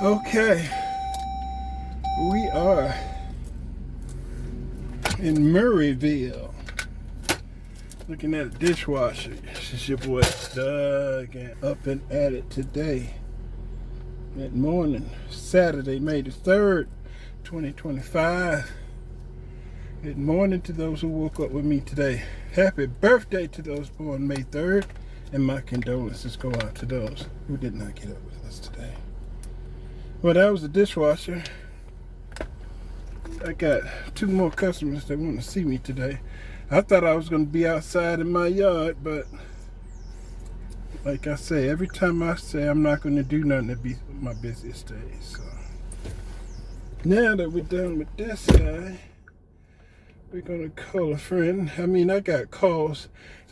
Okay, we are in Murrayville, looking at a dishwasher. This is your boy Doug, and up and at it today. Good morning, Saturday, May the 3rd, 2025. Good morning to those who woke up with me today. Happy birthday to those born May 3rd, and my condolences go out to those who did not get up with us today. Well, that was the dishwasher. I got 2 more customers that want to see me today. I thought I was going to be outside in my yard, but like I say, every time I say I'm not going to do nothing, it'll be my busiest day. So now that we're done with this guy, we're going to call a friend. I got calls.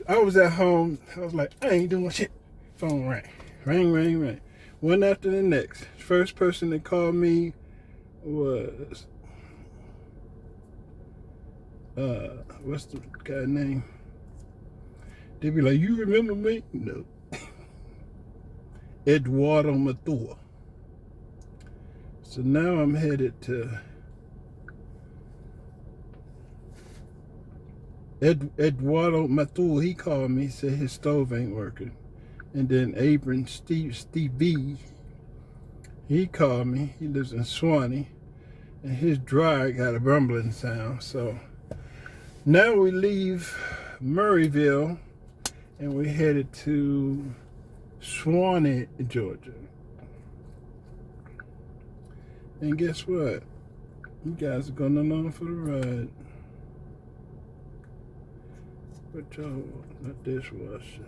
I was at home. I was like, I ain't doing shit. Phone rang. Ring. One after the next. First person that called me was, what's the guy's name? They be like, you remember me? No. Eduardo Mathua. So now I'm headed to Eduardo Mathua. He called me, said his stove ain't working. And then Abram Stevie, he called me. He lives in Suwanee, and his dryer got a rumbling sound. So now we leave Murrayville, and we're headed to Suwanee, Georgia. And guess what? You guys are going along for the ride. But y'all, not dishwasher.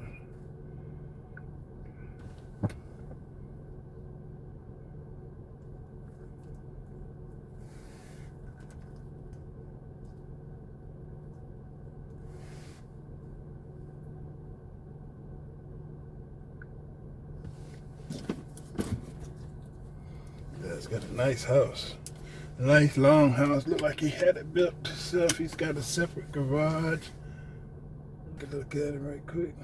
It's got a nice house. A nice long house. Look like he had it built himself. He's got a separate garage. Look at it right quick.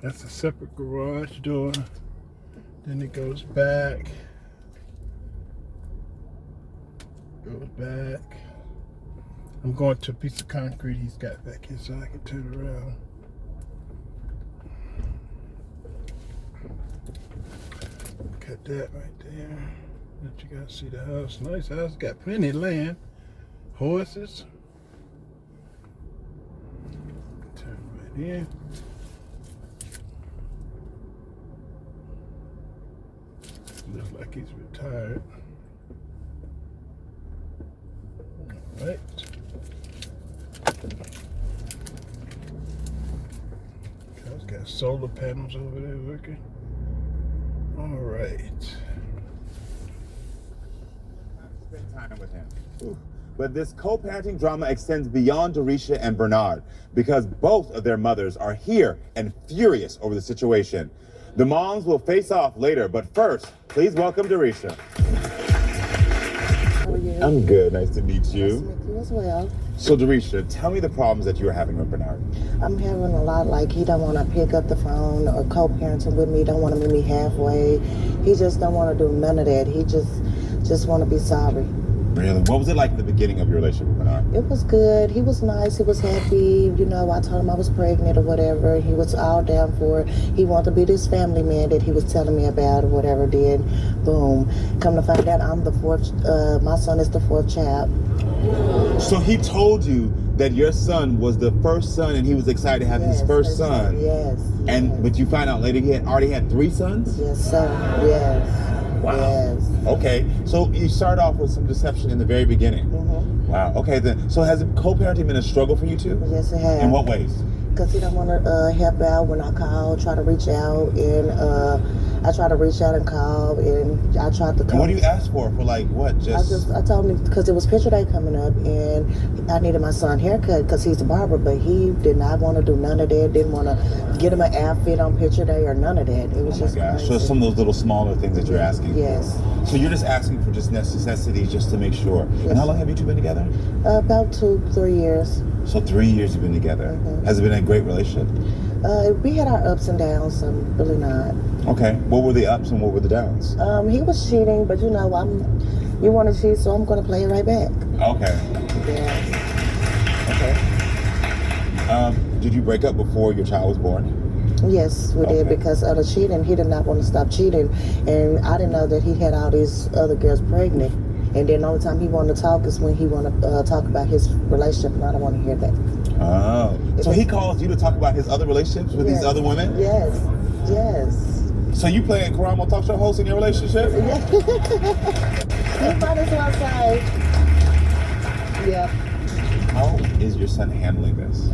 That's a separate garage door. Then it goes back. I'm going to a piece of concrete he's got back here so I can turn around. Cut that right there. Let you guys see the house. Nice house. Got plenty of land. Horses. Turn right in. Looks like he's retired. All right. House got solar panels over there working. All right. Spend time with him. Ooh. But this co-parenting drama extends beyond Dorisha and Bernard because both of their mothers are here and furious over the situation. The moms will face off later, but first, please welcome Dorisha. How are you? I'm good. Nice to meet you. Nice to meet you as well. So Dorisha, tell me the problems that you are having with Bernard. I'm having a lot, like he don't want to pick up the phone or co-parenting with me, don't want to meet me halfway. He just don't want to do none of that. He just want to be sorry. Really? What was it like at the beginning of your relationship with Bernard? It was good. He was nice. He was happy. You know, I told him I was pregnant or whatever. He was all down for it. He wanted to be this family man that he was telling me about or whatever. Then, boom. Come to find out, I'm the 4th, my son is the 4th child. So he told you that your son was the first son and he was excited to have his first son. Yes. And but you find out later he had already had 3 sons? Yes, sir. Yes. Wow. Yes. Okay. So you start off with some deception in the very beginning. Mm-hmm. Wow. Okay then. So has co-parenting been a struggle for you too? Yes, it has. In what ways? Because he don't want to help out when I call, try to reach out, and I try to reach out and call, and I tried to call. And what do you ask for? For like what? I told him because it was picture day coming up, and I needed my son haircut because he's a barber, but he did not want to do none of that. Didn't want to get him an outfit on picture day or none of that. It was just gosh. crazy. So some of those little smaller things that you're asking. Yes. So you're just asking for just necessities just to make sure. Yes. And how long have you two been together? About 2-3 years. So 3 years you've been together. Mm-hmm. Has it been a great relationship? We had our ups and downs, some really not. Okay. What were the ups and what were the downs? He was cheating, but you want to cheat, so I'm going to play it right back. Okay. Yes. Okay. Did you break up before your child was born? Yes, we did, because of the cheating. He did not want to stop cheating, and I didn't know that he had all these other girls pregnant. And then the only time he wanted to talk is when he wanted to talk about his relationship, and I don't want to hear that. Oh. So he calls you to talk about his other relationships with these other women? Yes. So you playing Karamo talk show host in your relationship? Yeah. You might as well say. Yeah. How is your son handling this?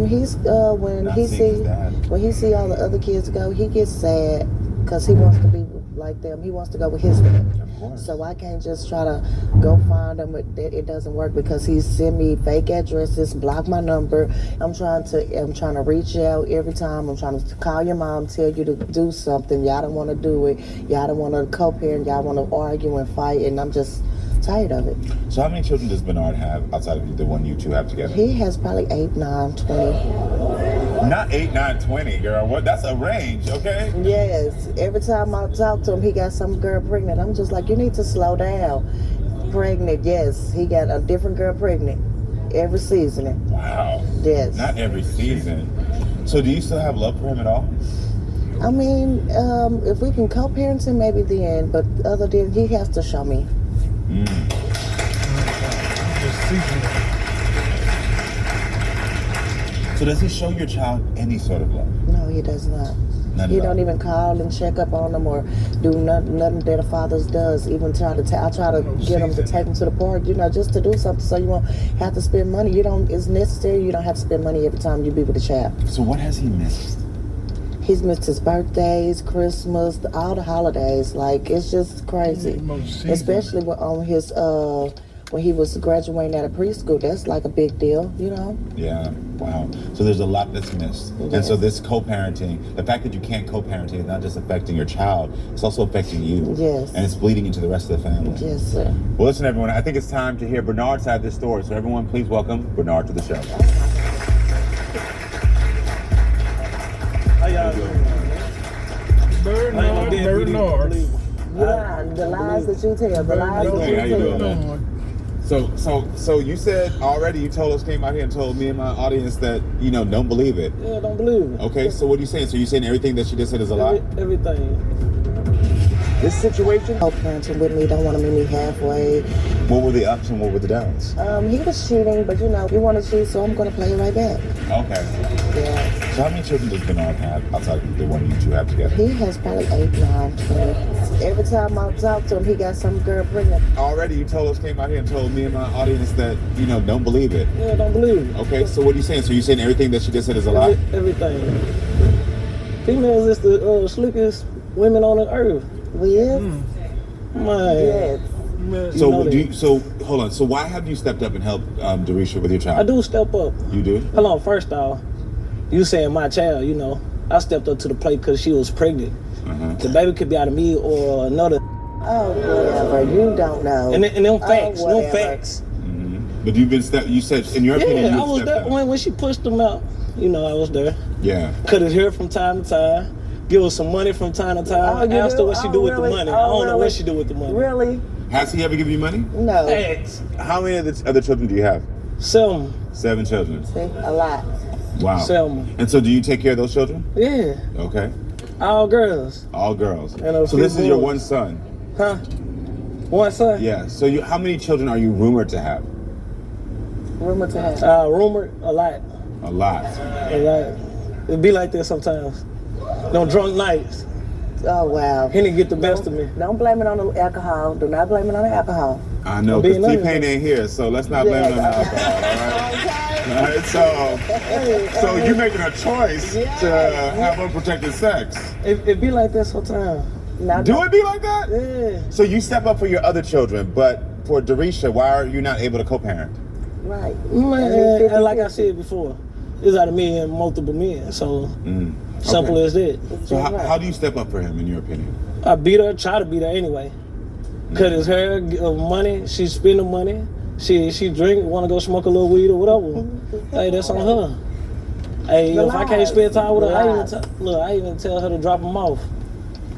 He's when he see all the other kids go, he gets sad because he wants to be like them. He wants to go with his dad. Of course. So I can't just try to go find him. It doesn't work because he send me fake addresses, block my number. I'm trying to reach out every time. I'm trying to call your mom, tell you to do something. Y'all don't want to do it. Y'all don't want to co-parent. Y'all want to argue and fight, and I'm just tired of it. So how many children does Bernard have outside of the one you two have together? He has probably 8, 9, 20. Not 8, 9, 20, girl. What? That's a range, okay? Yes. Every time I talk to him, he got some girl pregnant. I'm just like, you need to slow down. Pregnant, yes. He got a different girl pregnant every season. Wow. Yes. Not every season. So do you still have love for him at all? I mean, if we can co-parent him, maybe then. But other than, he has to show me. So does he show your child any sort of love? No, he does not. He don't even call and check up on them or do nothing that a father does. Even I try to get him to take him to the park, just to do something so you won't have to spend money. It's necessary. You don't have to spend money every time you be with a child. So what has he missed? He's missed his birthdays, Christmas, all the holidays. Like, it's just crazy. Especially on his when he was graduating out of preschool. That's like a big deal, Yeah, wow. So there's a lot that's missed. Yes. And so this co-parenting, the fact that you can't co-parent is not just affecting your child, it's also affecting you. Yes. And it's bleeding into the rest of the family. Yes, sir. Well, listen, everyone, I think it's time to hear Bernard's side of this story. So everyone, please welcome Bernard to the show. How y'all doing? Bernard. Yeah, the lies that you tell, the lies that Hey, how you you doing, tell. man? So you said already, you told us, came out here and told me and my audience that, don't believe it. Yeah, don't believe it. Okay, so what are you saying? So you saying everything that she just said is a lie? Everything. This situation? Co-parenting with me, don't want to meet me halfway. What were the ups and what were the downs? He was cheating, but you want to cheat, so I'm going to play it right back. Okay. Yeah. So how many children does Bernard have outside of the one you two have together? He has probably 8, 9, 20. Every time I talk to him, he got some girl pregnant. Already, you told us, came out here and told me and my audience that, don't believe it. Yeah, don't believe it. Okay, so what are you saying? So you saying everything that she just said is a lie? Everything. Females is the slickest women on the earth. We is? Man. Yes. So hold on. So why have you stepped up and helped Darisha with your child? I do step up. You do? Hold on, first off, you saying my child, I stepped up to the plate because she was pregnant. The baby could be out of me or another. Oh, whatever. You don't know. And them facts, whatever. them facts. But you said, in your opinion, Yeah, you I was stepped there up. when she pushed them out. I was there. Yeah. Cut his hair from time to time. Give her some money from time to time. Oh, you Asked do? her what she do with the money. I don't know what she do with the money. Really? Has he ever given you money? No. Facts. How many other children do you have? 7. 7 children. See, a lot. Wow. 7. And so do you take care of those children? Yeah. Okay. All girls. All girls. And a So few this is your boys. one son? Huh? One son? Yeah. So how many children are you rumored to have? Rumor to have. Rumored a lot. A lot. A lot. It be like that sometimes. Them drunk nights. Oh, wow. Henny get the best of me. Don't blame it on the alcohol. Do not blame it on the alcohol. I know, Being because honest. T-Pain ain't here, so let's not blame it on the alcohol, all right? So you're making a choice to have unprotected sex. It be like that sometimes. Now, Do it be like that? Yeah. So you step up for your other children, but for Darisha, why are you not able to co-parent? Right. Man, and like I said before, it's out of me and multiple men. So simple as that. So how do you step up for him, in your opinion? I beat her, try to beat her anyway. Cut his hair, give her money, she spend the money. She drink, want to go smoke a little weed or whatever. Hey, that's on her. Hey, if I can't spend time with her, I even tell her to drop him off.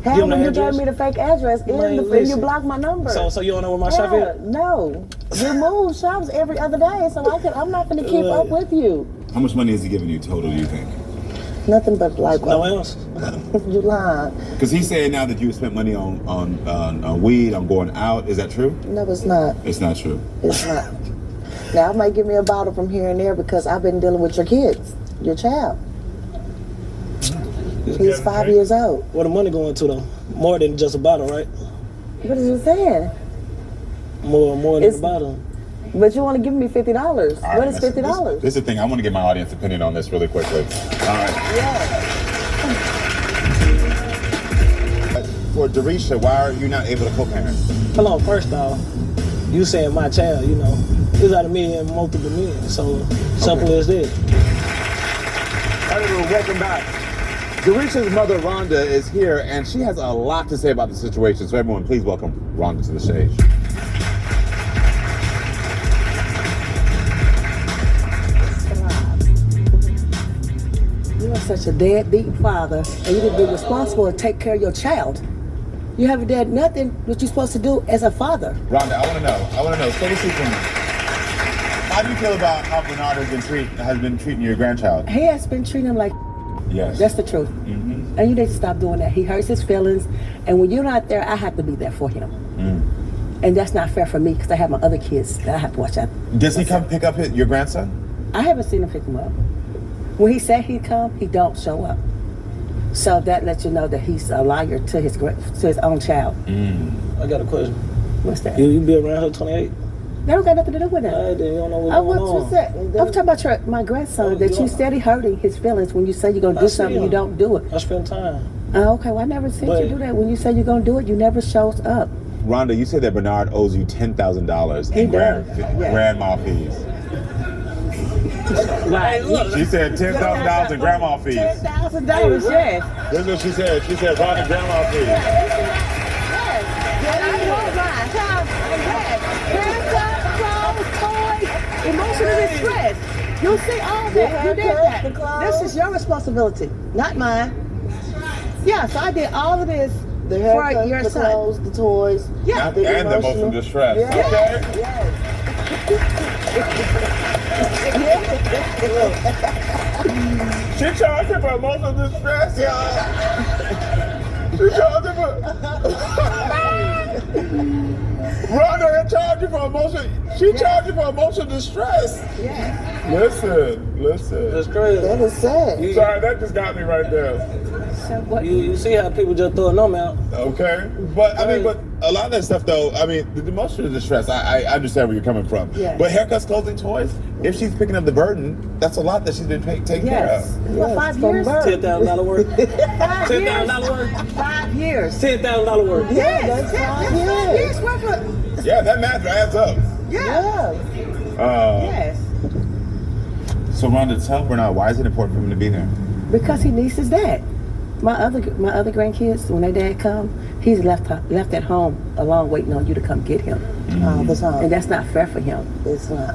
How Give 'em when the you gave address? me the fake address Man, and you listen. blocked my number? So you don't know where my shop Yeah, is? no. You move shops every other day, so I'm not gonna keep up with you. How much money is he giving you total, do you think? Nothing but like No else. you lying. Because he's saying now that you spent money on weed, on going out. Is that true? No, it's not. It's not true. It's not. Now I might give me a bottle from here and there because I've been dealing with your kids, your child. He's 5 years old. Where the money going to though? More than just a bottle, right? What is you saying? More than It's- a bottle. But you want to give me $50. All right, What is listen, $50? This is the thing. I want to get my audience opinion on this really quickly. All right. Yeah. For Darisha, why are you not able to co-parent? Hold on, first off, you saying my child, you know, it's out of me and multiple men. So simple as that. All right, everyone, welcome back. Darisha's mother, Rhonda, is here, and she has a lot to say about the situation. So everyone, please welcome Rhonda to the stage. You are such a deadbeat father, and you didn't be responsible to take care of your child. You haven't done nothing what you're supposed to do as a father. Rhonda, I want to know. Say this for me. How do you feel about how Bernard has been treating your grandchild? He has been treating him like Yes. that's the truth. Mm-hmm. And you need to stop doing that. He hurts his feelings, and when you're not there, I have to be there for him. And that's not fair for me because I have my other kids that I have to watch out. Does he come pick up your grandson? I haven't seen him pick him up. When he said he'd come, he don't show up. So that lets you know that he's a liar to his own child. I got a question. What's that? You be around her 28? That don't got nothing to do with that. Then you don't know what's Oh, going what you on. said? I'm talking about my grandson, that you steady hurting his feelings when you say you're gonna I do see something, him. you don't do it. I spend time. Oh, okay, well I never seen But- you do that. When you say you're gonna do it, you never shows up. Rhonda, you said that Bernard owes you $10,000 He in does, yeah. grandma fees. Right. She said $10,000 in grandma fees. $10,000, yes. This is what she said. She said Rhonda grandma fees. Emotional distress. You see all that. You did that. This is your responsibility, not mine. Yeah, so I did all of this The for haircut, your the son. clothes, the toys. Yeah. And the emotional distress. Yes. Okay. Yes. She charged him for emotional distress, y'all. She charged him for. Rhonda had charged you for emotional. She charged you for emotional distress. Yeah. Listen. That's crazy. That is sad. Sorry, that just got me right there. So what? You see how people just throw a number out. Okay, but a lot of that stuff though. I mean, the emotional distress. I understand where you're coming from. Yes. But haircuts, clothing, toys. If she's picking up the burden, that's a lot that she's been taking care Yes. of. What, 5 from years? birth. $10,000 worth. $10,000 worth. 5 years. $10,000 worth. Yes. that's 5 5 years. years worth of. Yeah, that math adds up. Yeah. Yes. So Rhonda, tell Bernard, why is it important for him to be there? Because he needs his dad. My other grandkids, when their dad come, he's left at home alone waiting on you to come get him. All the time. And that's not fair for him. It's not.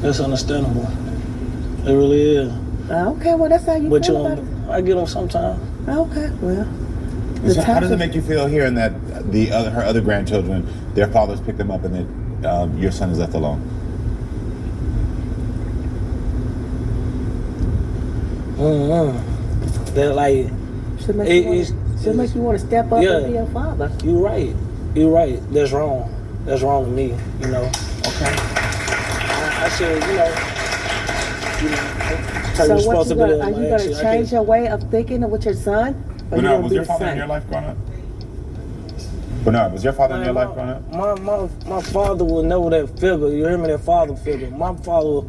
That's understandable. It really is. Okay, well that's how you But feel about it. I get them sometimes. Okay, well. So how does it make you feel hearing that her other grandchildren, their fathers pick them up and that your son is left alone? They're like, Should make you want to step up Yeah. and be a father. you're right. That's wrong. That's wrong to me, you know. Okay. I should, take So what responsibility of are my you actions. gonna change your way of thinking with your son? Or you Bernard, gonna was be your the father in same? your life growing up? Bernard, was your father in your life growing up? My father was never that figure. You hear me? That father figure. My father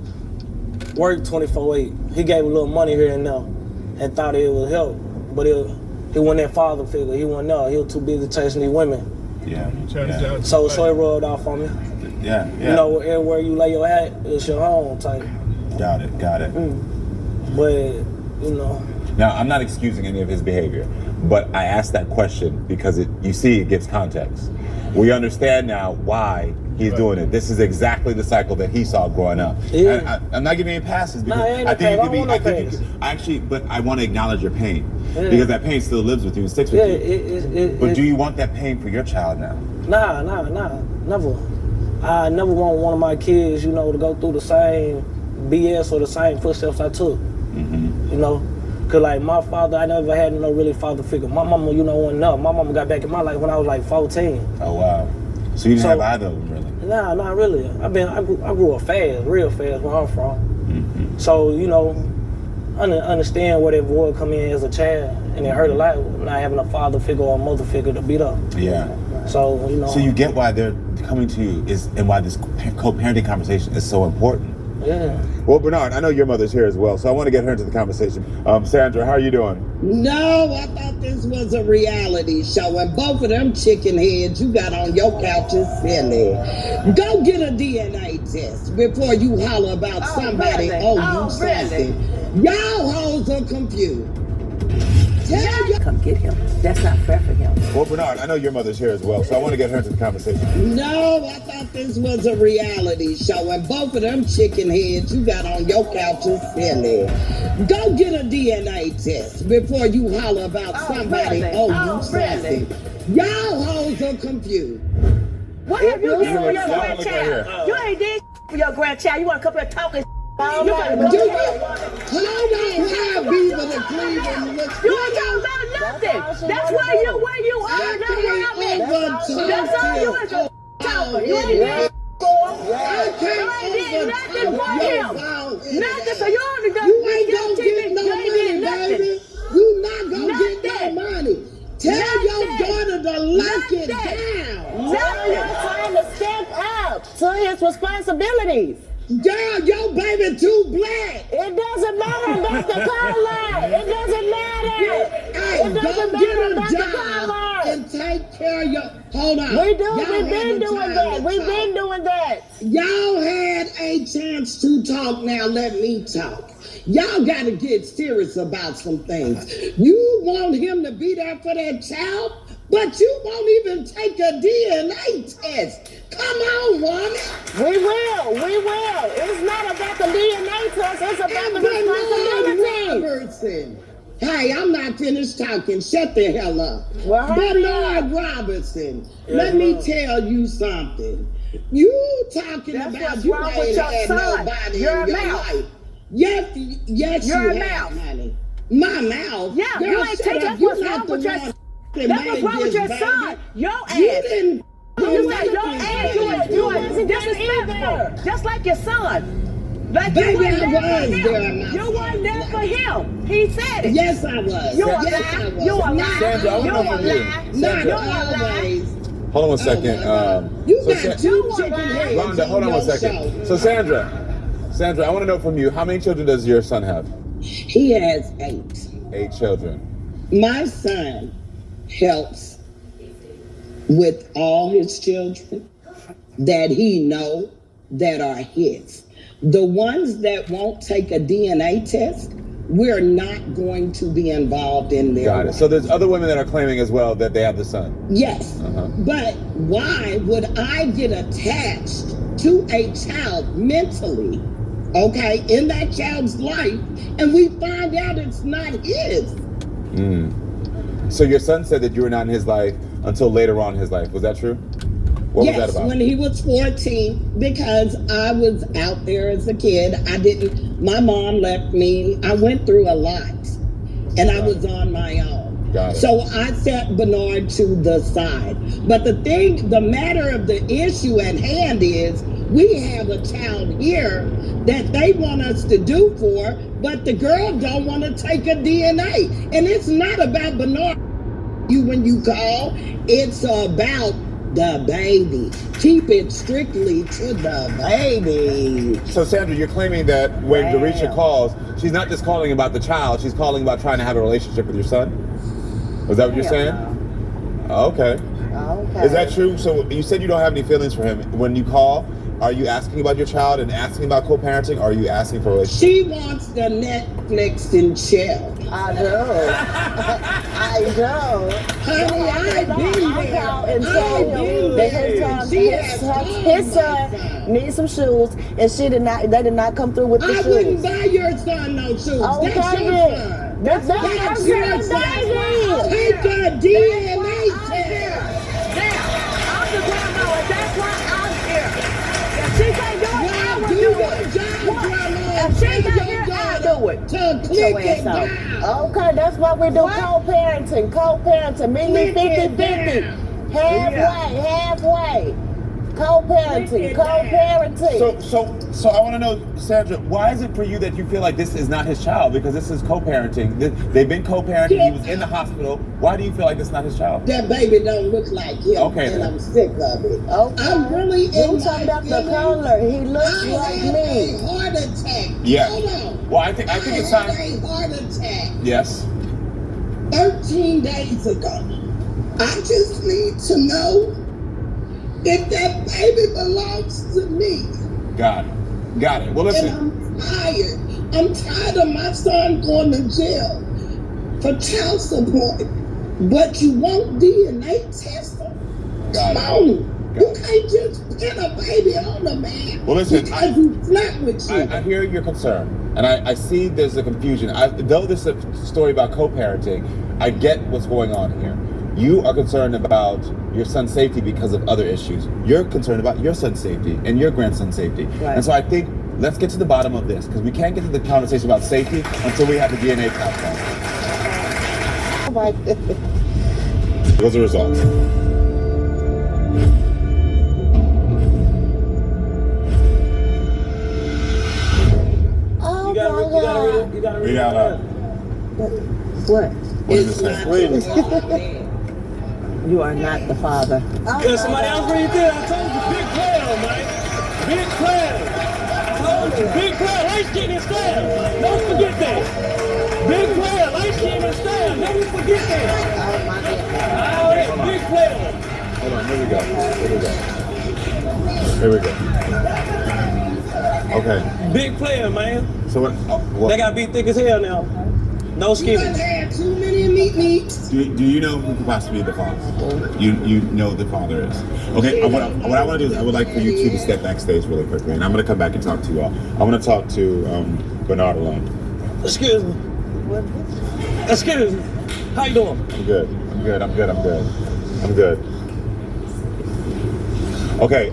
worked 24/8. He gave a little money here and there, and thought it would help, but he wasn't that father figure. He wasn't there. He was too busy chasing these women. Yeah. So it rubbed off on me. Yeah. You know, everywhere you lay your hat, it's your home type. Got it. But you know, Now, I'm not excusing any of his behavior, But I asked that question because you see, it gives context. We understand now why he's doing it. This is exactly the cycle that he saw growing up. Yeah. I'm not giving you passes because ain't I think no you pass. could be. But I want to acknowledge your pain because that pain still lives with you and sticks with you. But do you want that pain for your child now? Nah, never. I never want one of my kids, you know, to go through the same BS or the same footsteps I took. You know, cause like my father, I never had no really father figure. My mama, you know, wasn't enough. My mama got back in my life when I was like 14. Oh wow! So you didn't have either of them really? Nah, not really. I grew up fast, real fast where I'm from. So you know, I understand where that void come in as a child, and it hurt a lot not having a father figure or a mother figure to beat up. Yeah. So you know. So you get why they're coming to you and why this co-parenting conversation is so important. Yeah. Well, Bernard, I know your mother's here as well, so I want to get her into the conversation. Sandra, how are you doing? No, I thought this was a reality show, and both of them chicken heads you got on your couch is silly. Go get a DNA test before you holler about somebody you something. Y'all hoes are confused. Come get him. That's not fair for him. Well, Bernard, I know your mother's here as well, so I want to get her into the conversation. No, I thought this was a reality show, and both of them chicken heads you got on your couch is silly. Go get a DNA test before you holler about somebody you something. Y'all hoes are confused. What have you done for your Y'all look grandchild? right You ain't did for your grandchild. You want to come here talking? Hold on, how Beaver the Cleveland looks. You ain't talking about nothing. That's where you are. That's where I'm at. That's all you is a talker. You ain't did nothing for him. Nothing. So you only done You ain't gonna get no money, baby. You not gonna get no money. Tell your daughter to lock it down. Tell your son to step up to his responsibilities. Girl, your baby too black. It doesn't matter about the color. It doesn't matter. Hey, It go doesn't get matter a about the job color. and take care of your. Hold on. We've Y'all been had the doing time that. to We've talk. been doing that. Y'all had a chance to talk. Now let me talk. Y'all got to get serious about some things. You want him to be there for that child, but you won't even take a DNA test. Come on, woman. We will. It's not about the DNA test. It's about the responsibility. Robertson. Hey, I'm not finished talking. Shut the hell up. Well, hurry Bernard Robertson, let me tell you something. You talking That's about what's you wrong ain't with your had son. nobody Your in your mouth. life. Yes, Your you have, mouth. honey. My mouth. Yeah, Girl, you ain't shut taking up. that's You what's not wrong the with your one that That's what's made wrong with this, your baby. son. Your You ass. didn't. You say your ass, you are disrespectful. Just like your son. Like Baby, you wasn't I there was for there in him. my You wasn't there for him. He said it. Yes, I was. You a yes, I lie. was. You a Not lie. Sandra, I You wanna know a from you. lie. Not You a lie. always. Hold on one second. Oh, you so got two You chicken a lie. heads Rhonda, hold on your one second. show. So Sandra, I want to know from you, how many children does your son have? He has 8. 8 children. My son helps with all his children that he know that are his. The ones that won't take a DNA test, we're not going to be involved in their Got it. life. So there's other women that are claiming as well that they have the son. Yes, Uh-huh. but why would I get attached to a child mentally, okay, in that child's life, and we find out it's not his? So your son said that you were not in his life until later on in his life. Was that true? What was that Yes, about? when he was 14, because I was out there as a kid. My mom left me. I went through a lot, and I was on my own. Got it. So I set Bernard to the side. But the matter of the issue at hand is, we have a child here that they want us to do for, but the girl don't want to take a DNA. And it's not about Bernard when you call, it's about the baby. Keep it strictly to the baby. So Sandra, you're claiming that when Dorisha calls, she's not just calling about the child, she's calling about trying to have a relationship with your son? Was that what you're saying? Okay. Okay. Is that true? So you said you don't have any feelings for him. When you call, are you asking about your child and asking about co-parenting, or are you asking for a relationship? She wants the Netflix and chill. I do. I do. Honey, I've been I there. called and I've told been him that there. She has his son needs some shoes, and they did not come through with the I shoes. wouldn't buy your son no shoes. Okay, That's your then. son. That's your son. Take a DNA test. Now, I'm the grandma, and that's why I'm here. If she can't do it, I will Do do your it. job, grandma. If she Tell not your here, I'll daughter do it. to click it down. Okay, that's what we do. What? Co-parenting. Meet me Click it 50-50. down. Halfway. Co-parenting. So I want to know, Sandra, why is it for you that you feel like this is not his child? Because this is co-parenting. They've been co-parenting. He was in the hospital. Why do you feel like it's not his child? That baby don't look like him, Okay, and then. I'm sick of it. Okay. I'm really You in talking my about the feelings. color. He looks I like had me. a heart attack. Yeah. Hold on. Well, I think it's I time. had a heart attack Yes. 13 days ago. I just need to know if that baby belongs to me. Got it. Well, listen. And I'm tired. I'm tired of my son going to jail for child support. But you won't DNA test him? Got Come it. on. You can't just pin a baby on a man. Well, listen, because he flirt with you. I hear your concern, and I see there's a confusion. Though this is a story about co-parenting, I get what's going on here. You are concerned about your son's safety because of other issues. You're concerned about your son's safety and your grandson's safety. Right. And so I think let's get to the bottom of this, because we can't get to the conversation about safety until we have the DNA test done. Oh my goodness. Those are the results. Oh You gotta my God. read it. You gotta read We got it. What? What does it say? You are not the father. Yeah, somebody else read it. I told you, big player, man. Big player. I told you, big player. Light skin and style. Don't forget that. Big player, light skin and style. Never forget that. Oh my goodness. All right, big player. Hold on, here we go. Okay. Big player, man. So what? They gotta be thick as hell now. No You skinny. done had too many meats. Do you know who could possibly be the father? You know the father is. Okay, what I want to do is I would like for you two to step backstage really quickly, and I'm going to come back and talk to you all. I want to talk to Bernard alone. Excuse me. Excuse me. How you doing? I'm good. Okay,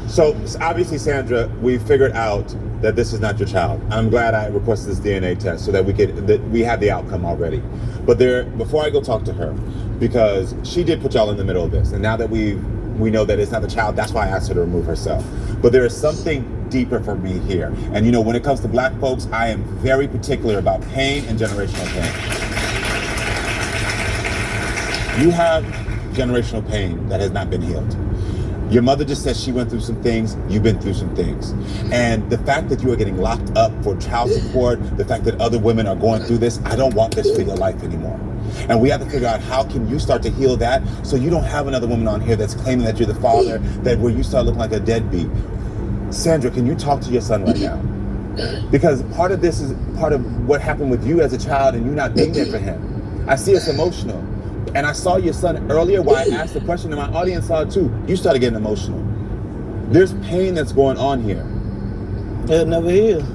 so obviously, Sandra, we figured out that this is not your child. I'm glad I requested this DNA test so that we have the outcome already. But before I go talk to her, because she did put y'all in the middle of this, and now that we know that it's not the child, that's why I asked her to remove herself. But there is something deeper for me here. And you know, when it comes to black folks, I am very particular about pain and generational pain. You have generational pain that has not been healed. Your mother just said she went through some things, you've been through some things. And the fact that you are getting locked up for child support, the fact that other women are going through this, I don't want this for your life anymore. And we have to figure out how can you start to heal that so you don't have another woman on here that's claiming that you're the father, that where you start looking like a deadbeat. Sandra, can you talk to your son right now? Because part of this is part of what happened with you as a child and you not being there for him. I see it's emotional. And I saw your son earlier while I asked the question, and my audience saw it too. You started getting emotional. There's pain that's going on here. It'll never heal.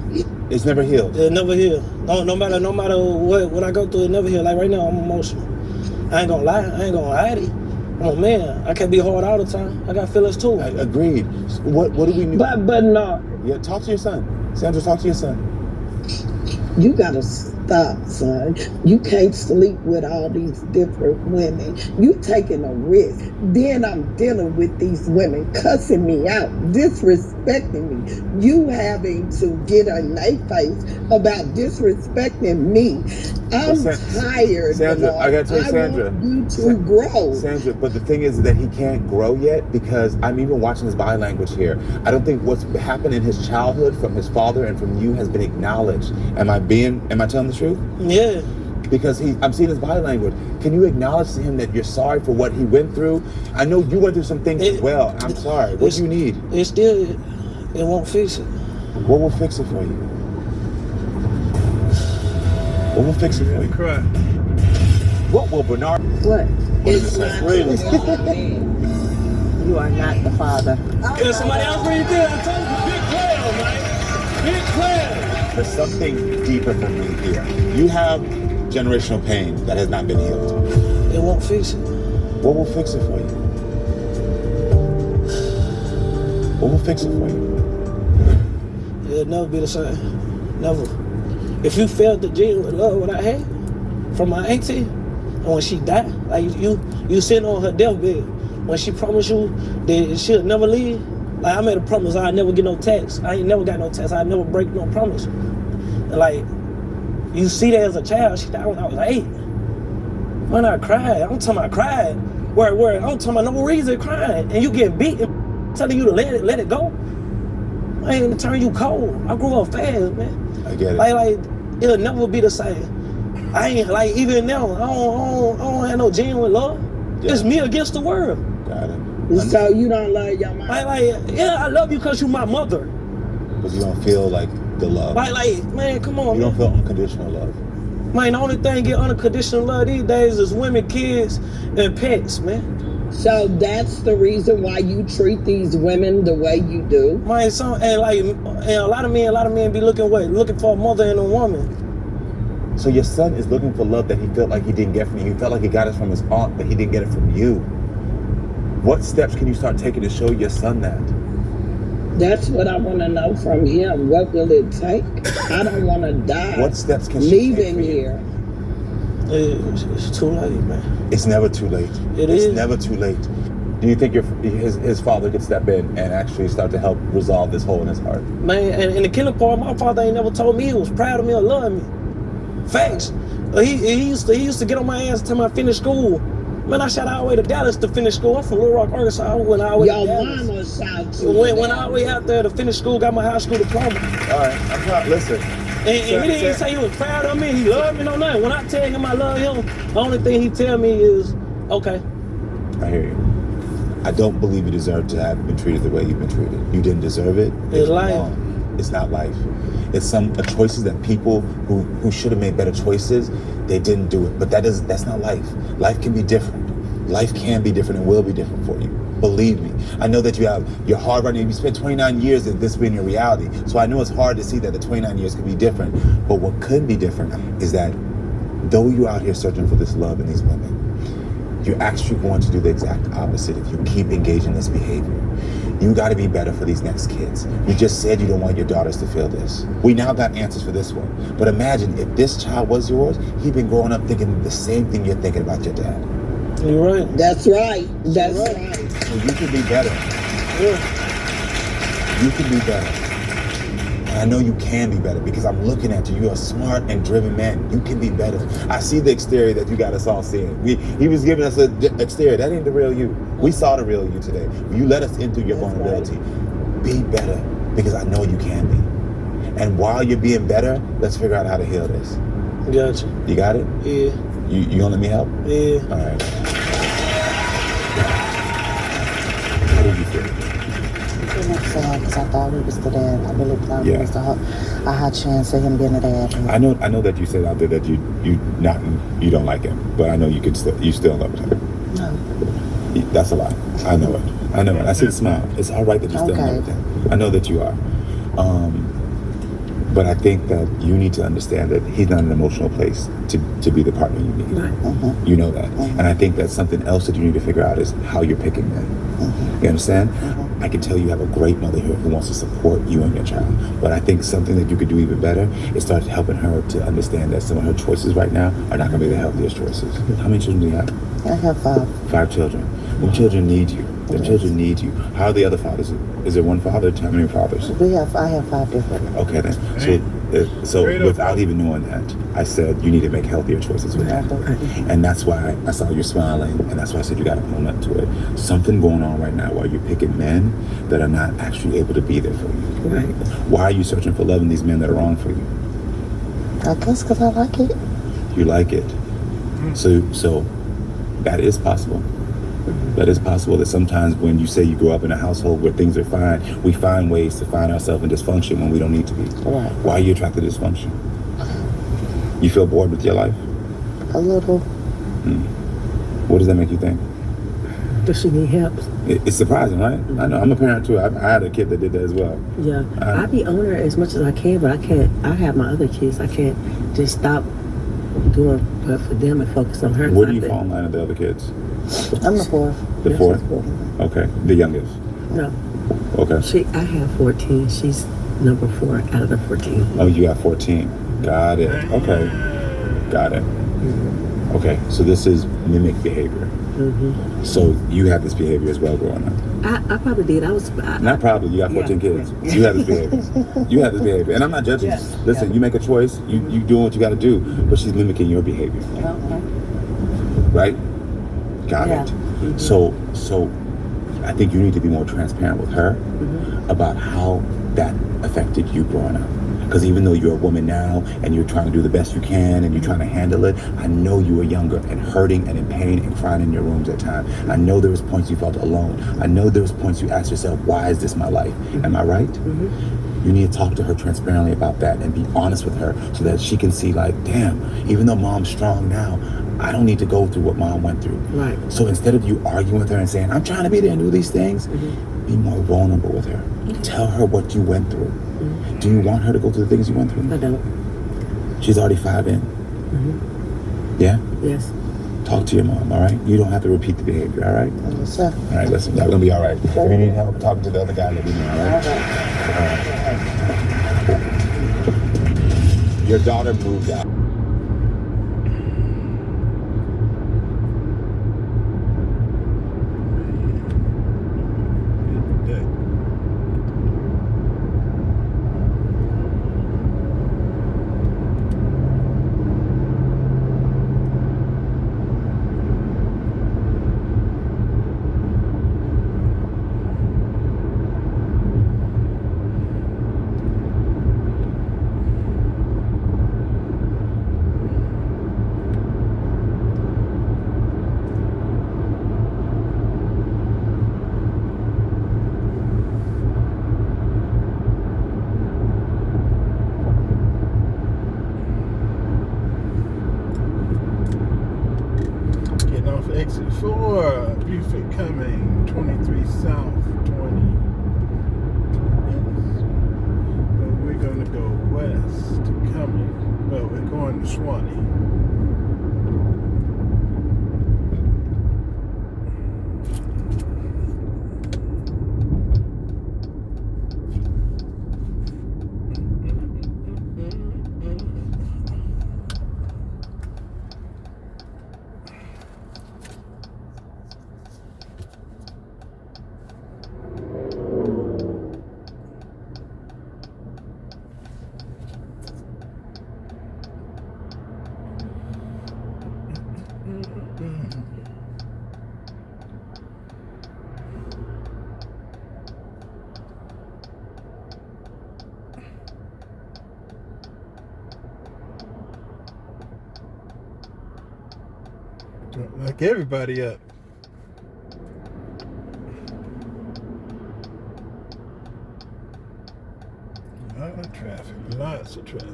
It's never healed. It'll never heal. No matter what I go through, it never heal. Like right now, I'm emotional. I ain't gonna lie. I ain't gonna hide it. Oh man, I can't be hard all the time. I got feelings too. Agreed. What do we need? But no. Yeah, talk to your son. Sandra, talk to your son. You gotta stop, son. You can't sleep with all these different women. You taking a risk. Then I'm dealing with these women cussing me out, disrespecting me. You having to get on their face about disrespecting me. I'm tired. Sandra, Bernard. I gotta tell you, Sandra. I want you to grow. Sandra, but the thing is that he can't grow yet because I'm even watching his body language here. I don't think what's happened in his childhood from his father and from you has been acknowledged. Am I telling the truth? Yeah. Because I'm seeing his body language. Can you acknowledge to him that you're sorry for what he went through? I know you went through some things as well. I'm sorry. What do you need? It won't fix it. What will fix it for you? What will fix it for you? Cry. What will Bernard? What? It's not Really? You are not the father. Yeah, somebody else read this. I told you, big 12, man. Big 12. There's something deeper for me here. You have generational pain that has not been healed. It won't fix it. What will fix it for you? What will fix it for you? It'll never be the same. Never. If you felt the genuine love what I had from my auntie, and when she died, like you sitting on her deathbed, when she promised you that she'll never leave, like I made a promise I'd never get no tax. I ain't never got no tax. I'd never break no promise. And like, you see that as a child, she died when I was 8. When I cried, I'm talking about cried. Where I'm talking about no reason crying. And you get beat and telling you to let it go. I ain't turn you cold. I grew up fast, man. I get it. Like it'll never be the same. I ain't like even now. I don't have no genuine love. Yeah. It's me against the world. Got it. So you don't love your mom? Yeah, I love you because you my mother. But you don't feel like the love. Like man, come on. You don't feel unconditional love. Man, the only thing get unconditional love these days is women, kids, and pets, man. So that's the reason why you treat these women the way you do? Man, and a lot of men be looking for a mother and a woman. So your son is looking for love that he felt like he didn't get from you. He felt like he got it from his aunt, but he didn't get it from you. What steps can you start taking to show your son that? That's what I want to know from him. What will it take? I don't want to die. What steps can she take leaving for you? here? It's too late, man. It's never too late. It's never too late. Do you think his father could step in and actually start to help resolve this hole in his heart? Man, and the killing part, my father ain't never told me he was proud of me or loving me. Facts. He used to get on my ass until I finished school. Man, I shot all the way to Dallas to finish school. I'm from Little Rock, Arkansas. I went all the way to Dallas. Your mama shot you. Went all the way out there to finish school, got my high school diploma. All right, I'm not, listen. And he didn't say he was proud of me, he loved me, no nothing. When I tell him I love him, the only thing he tell me is, okay. I hear you. I don't believe you deserve to have been treated the way you've been treated. You didn't deserve it. It's life. Wrong. It's not life. It's some choices that people who should have made better choices, they didn't do it. But that's not life. Life can be different. Life can be different and will be different for you. Believe me. I know that you're hard right now. You spent 29 years of this being your reality. So I know it's hard to see that the 29 years could be different. But what could be different is that though you're out here searching for this love in these women, you're actually going to do the exact opposite if you keep engaging this behavior. You got to be better for these next kids. You just said you don't want your daughters to feel this. We now got answers for this one. But imagine if this child was yours, he'd been growing up thinking the same thing you're thinking about your dad. You're right. That's right. That's right. So you can be better. Yeah. You can be better. And I know you can be better because I'm looking at you. You're a smart and driven man. You can be better. I see the exterior that you got us all seeing. He was giving us the exterior. That ain't the real you. We saw the real you today. You let us in through your vulnerability. Be better because I know you can be. And while you're being better, let's figure out how to heal this. Gotcha. You got it? Yeah. You gonna let me help? Yeah. All right. How do you feel? I'm sad because I thought he was the dad. I really thought he was a high chance of him being the dad. I know that you said out there that you don't like him, but I know you still love him. No. That's a lie. I know it. I see the smile. It's all right that you still love him. I know that you are. But I think that you need to understand that he's not in an emotional place to be the partner you need. Mm-hmm. You know that. Mm-hmm. And I think that's something else that you need to figure out is how you're picking men. Mm-hmm. You understand? Mm-hmm. I can tell you have a great mother here who wants to support you and your child. But I think something that you could do even better is start helping her to understand that some of her choices right now are not going to be the healthiest choices. How many children do you have? I have 5. 5 children. Them children need you. Them children need you. How are the other fathers? Is there one father? How many fathers? I have 5 different. Okay then. So without even knowing that, I said you need to make healthier choices with that. And that's why I saw you smiling, and that's why I said you got to own up to it. Something going on right now while you're picking men that are not actually able to be there for you. Right. Why are you searching for love in these men that are wrong for you? I guess because I like it. You like it. So that is possible. That is possible that sometimes when you say you grow up in a household where things are fine, we find ways to find ourselves in dysfunction when we don't need to be. Right. Why are you attracted to dysfunction? You feel bored with your life? A little. What does that make you think? Does she need help? It's surprising, right? I know. I'm a parent too. I had a kid that did that as well. Yeah. I be on her as much as I can, but I can't. I have my other kids. I can't just stop doing for them and focus on her. Where do you fall in line with the other kids? I'm the fourth. The fourth? Okay. The youngest? No. Okay. I have 14. She's number 4 out of the 14. Oh, you got 14. Got it. Okay. Got it. Okay. So this is mimic behavior. So you had this behavior as well growing up. I probably did. Not probably. You got 14 kids. You had this behavior. You had this behavior. And I'm not judging. Listen, you make a choice. You doing what you got to do. But she's mimicking your behavior. Right? Got it. So I think you need to be more transparent with her about how that affected you growing up. Because even though you're a woman now and you're trying to do the best you can and you're trying to handle it, I know you were younger and hurting and in pain and crying in your rooms at times. I know there was points you felt alone. I know there was points you asked yourself, why is this my life? Am I right? You need to talk to her transparently about that and be honest with her so that she can see like, damn, even though mom's strong now, I don't need to go through what mom went through. Right. So instead of you arguing with her and saying, I'm trying to be there and do these things, be more vulnerable with her. Tell her what you went through. Do you want her to go through the things you went through? I don't. She's already 5 in. Yeah? Yes. Talk to your mom, all right? You don't have to repeat the behavior, all right? Yes, sir. All right, listen, y'all gonna be all right. If you need help talking to the other guy, let me know, all right? Your daughter moved out. Exit 4, Buford coming, 23 south, 20 east. But we're going to go west to coming, but we're going to Suwanee. Like everybody up. Lots of traffic.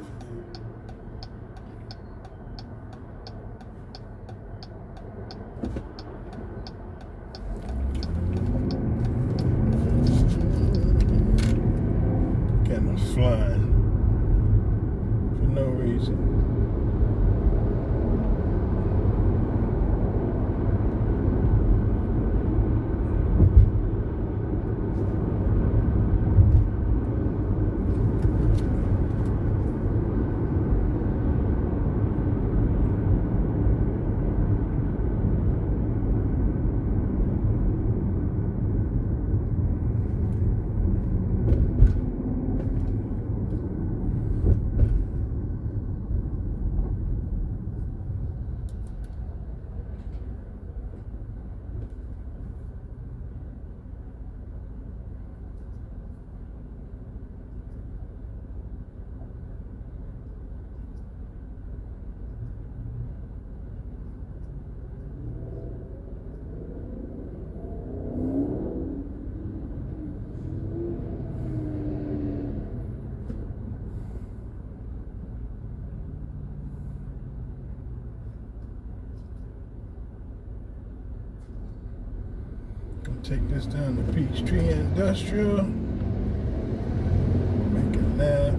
Kind of flying for no reason. Take this down to Peachtree Industrial. Make a left.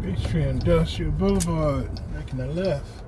Peachtree Industrial Boulevard, making a left.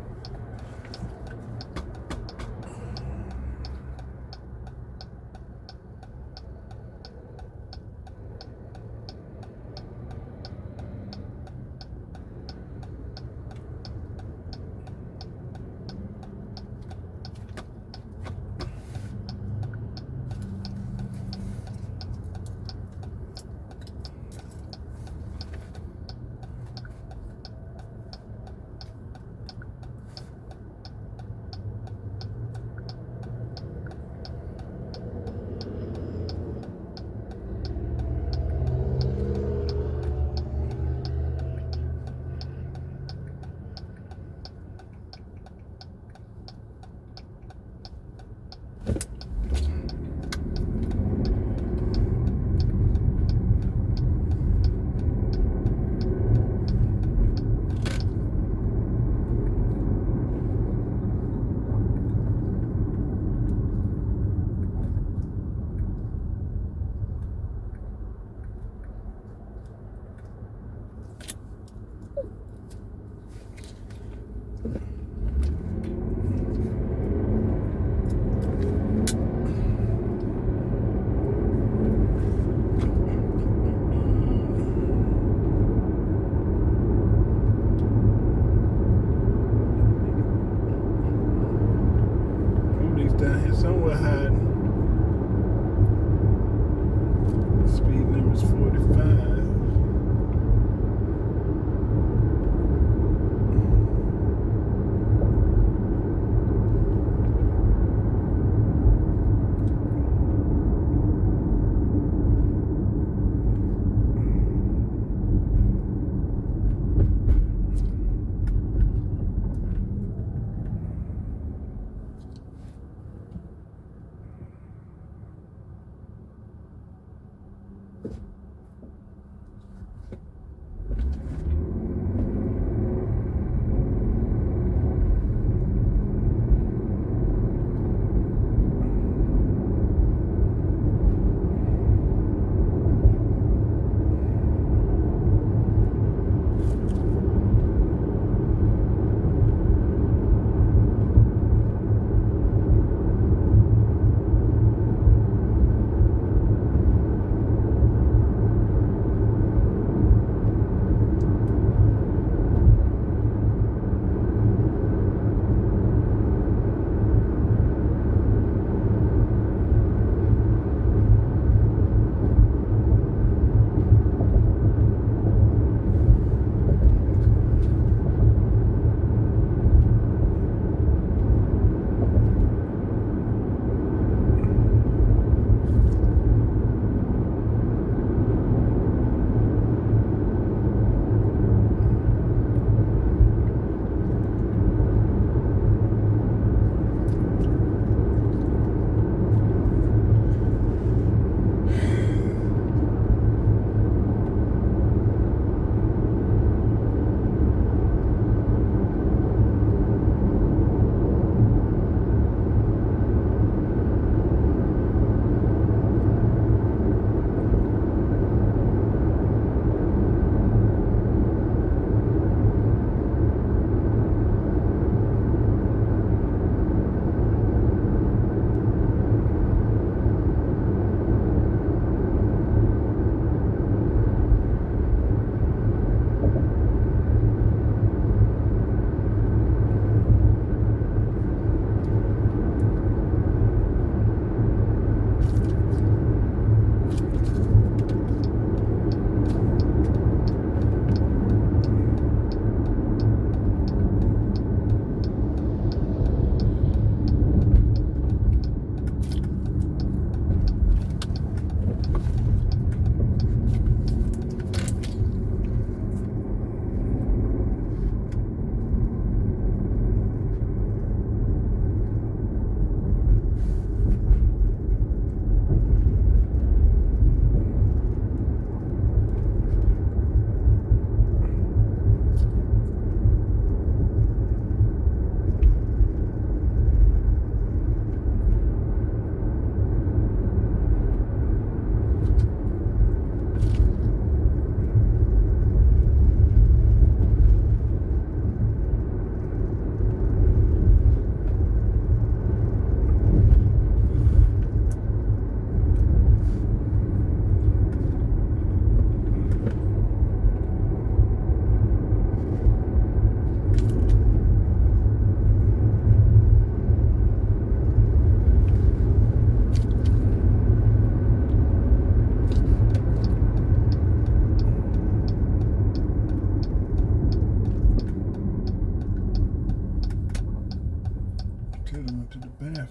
have went to the bathroom.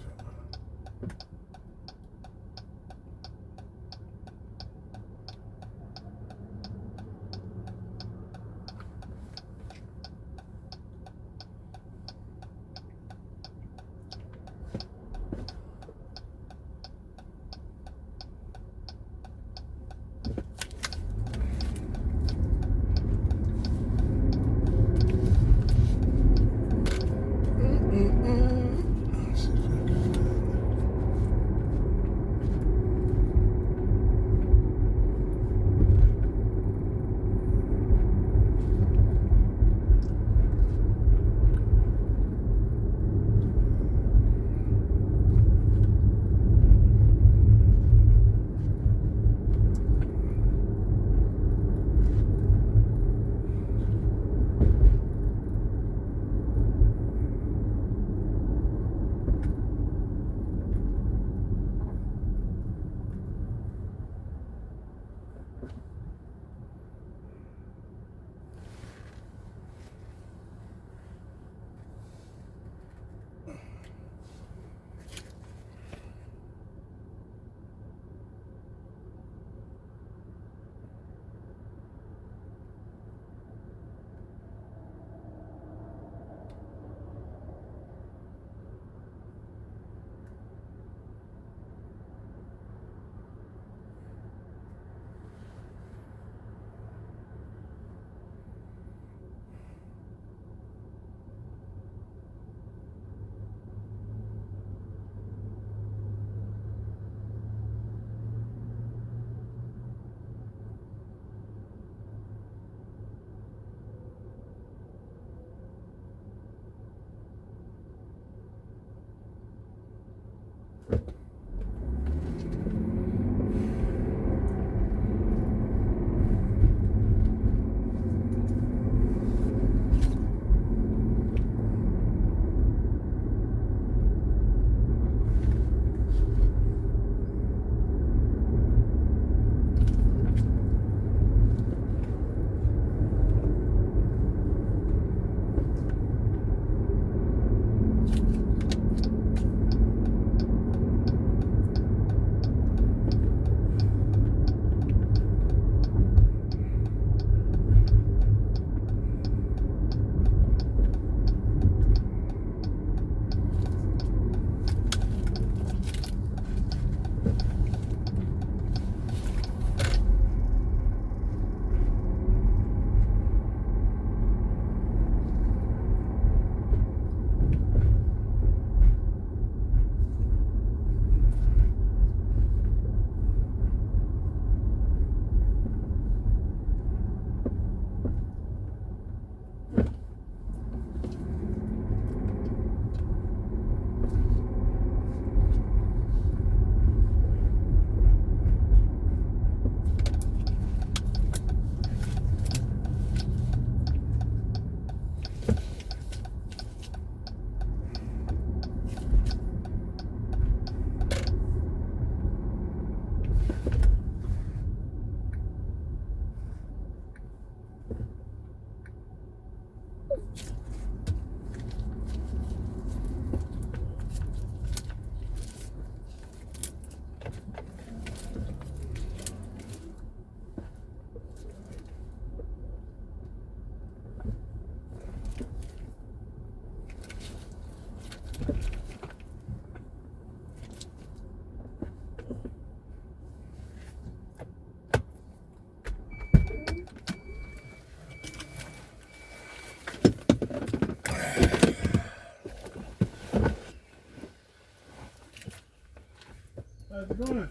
How's it going?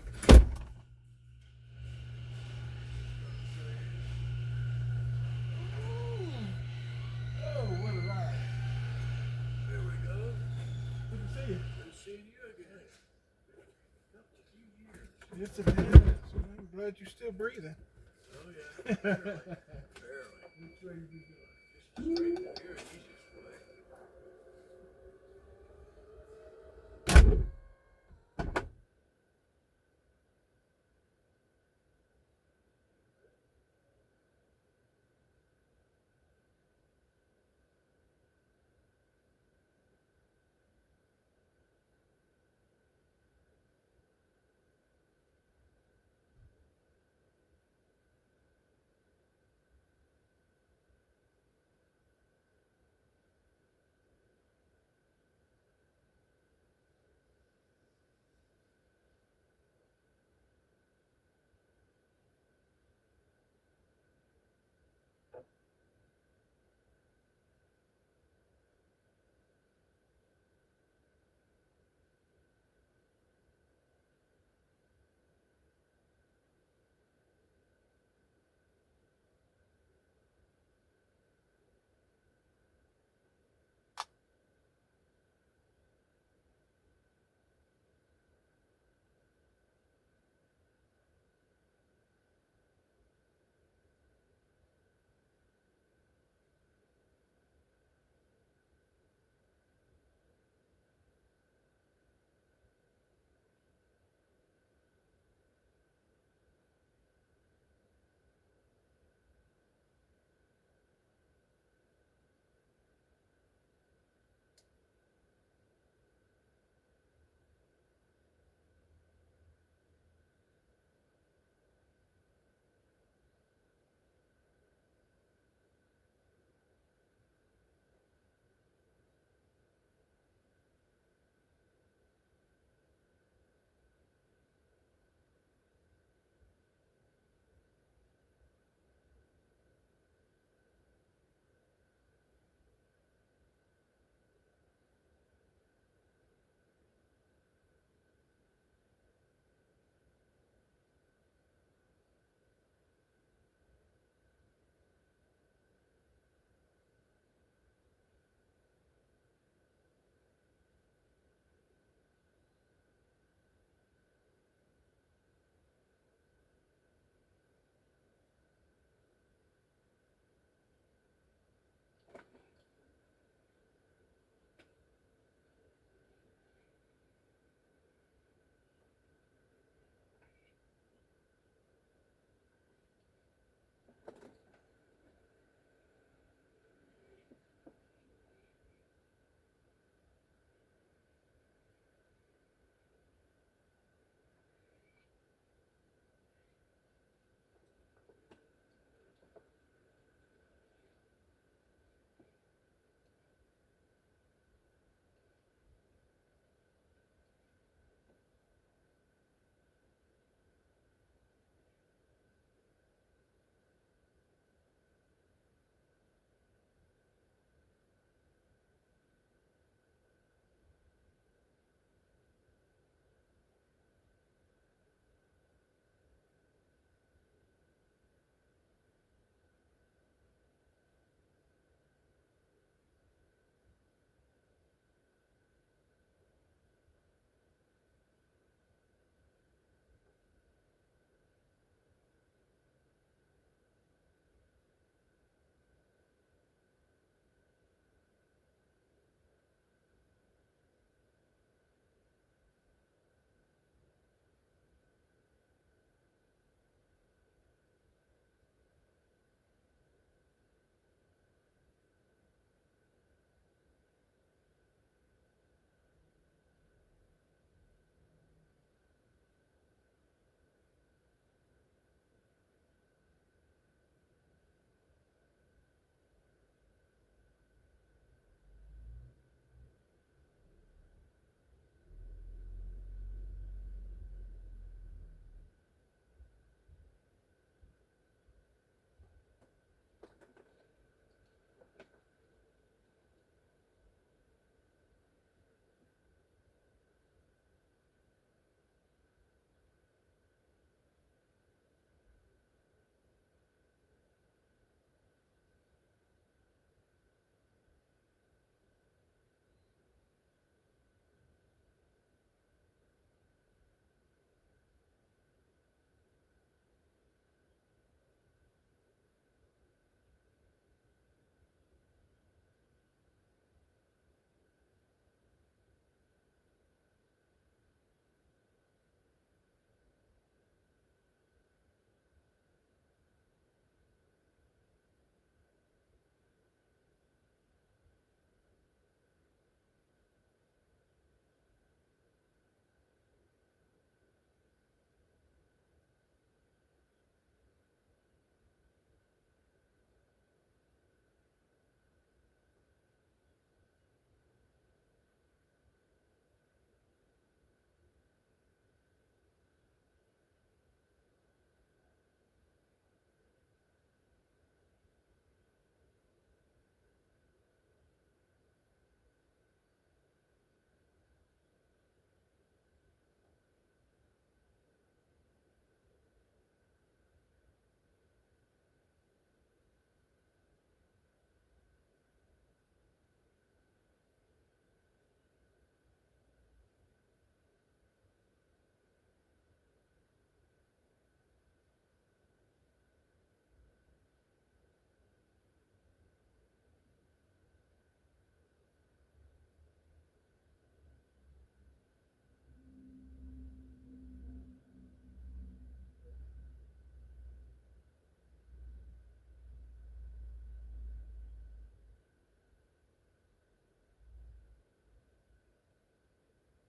Oh, what a ride. There we go. Good to see you. Good seeing you again. Yes, it is. I'm glad you're still breathing. Oh, yeah. Barely. Barely. Which way you be going? Just straight to here.